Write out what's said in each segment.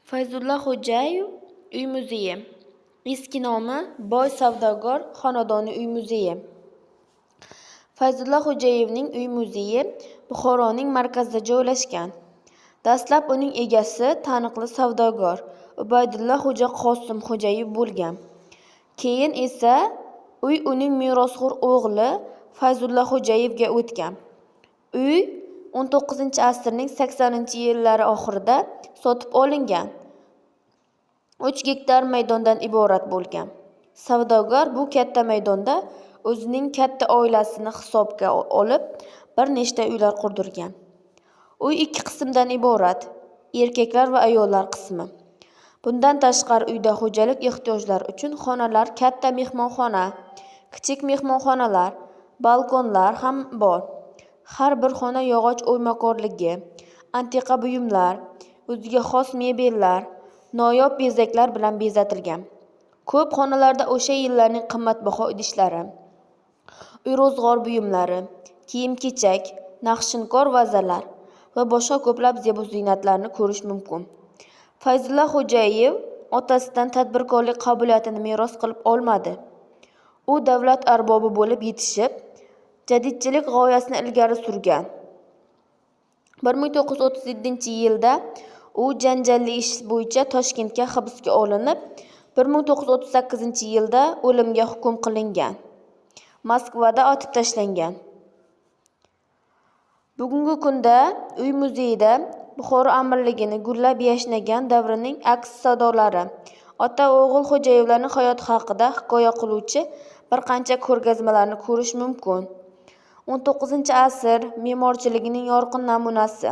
Fayzulla Xo'jayev uy muzeyi. Eski nomi Boy savdogar xonadoni uy muzeyi. Fayzulla Xo'jayevning uy muzeyi Buxoroning markazida joylashgan. Dastlab uning egasi taniqli savdogar Ubaydulla xo'ja Qosim Xo'jayev bo'lgan. Keyin esa uy uning merosxo'r o'g'li Fayzulla Xo'jayevga o'tgan. Uy 19-asrning 80-yillari oxirida sotib olingan. 3 gektar maydondan iborat bo'lgan. Savdogar bu katta maydonda o'zining katta oilasini hisobga olib bir nechta uylar qurdirgan. Uy 2 qismdan iborat: erkaklar va ayollar qismi. Bundan tashqari uyda xo'jalik ehtiyojlari uchun xonalar, katta mehmonxona, kichik mehmonxonalar, balkonlar ham bor. Har bir xona yog'och o'ymakorligi, antiqa buyumlar, o'ziga xos mebellar, noyob bezaklar bilan bezatilgan. Ko'p xonalarda o'sha yillarning qimmatbaho idishlari, uy-ro'zg'or buyumlari, kiyim-kechak, naqshinkor vazalar va boshqa ko'plab zebo-ziynatlarni ko'rish mumkin. Fayzulla Xo'jayev otasidan tadbirkorlik qobiliyatini meros qilib olmadi. U davlat arbobi bo'lib yetishib, jadidchilik g'oyasini ilgari surgan. 1937-yilda u janjalli ish bo'yicha Toshkentga hibsga olinib, 1938-yilda o'limga hukm qilingan. Moskvada otib tashlangan. Bugungi kunda uy muzeyida Buxoro amirligini gullab yashnagan davrining aks sadolari, ota-o'g'il Xo'jayevlarning hayoti haqida hikoya qiluvchi bir qancha ko'rgazmalarni ko'rish mumkin. 19-asr me'morchiligining yorqin namunasi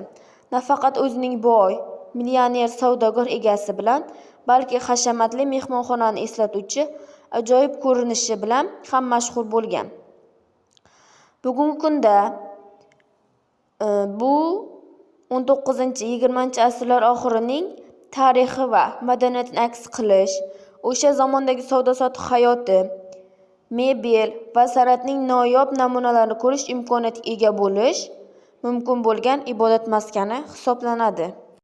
nafaqat o'zining boy, millioner savdogar egasi bilan, balki hashamatli mehmonxonani eslatuvchi ajoyib ko'rinishi bilan ham mashhur bo'lgan. Bugungi kunda bu 19-20 oxirining tarixi va madaniyatini aks qilish, o'sha zamondagi savdo-sotiq hayoti, mebel va san'atning noyob namunalarini ko'rish imkoniyatiga ega bo'lish mumkin bo'lgan ibodat maskani hisoblanadi.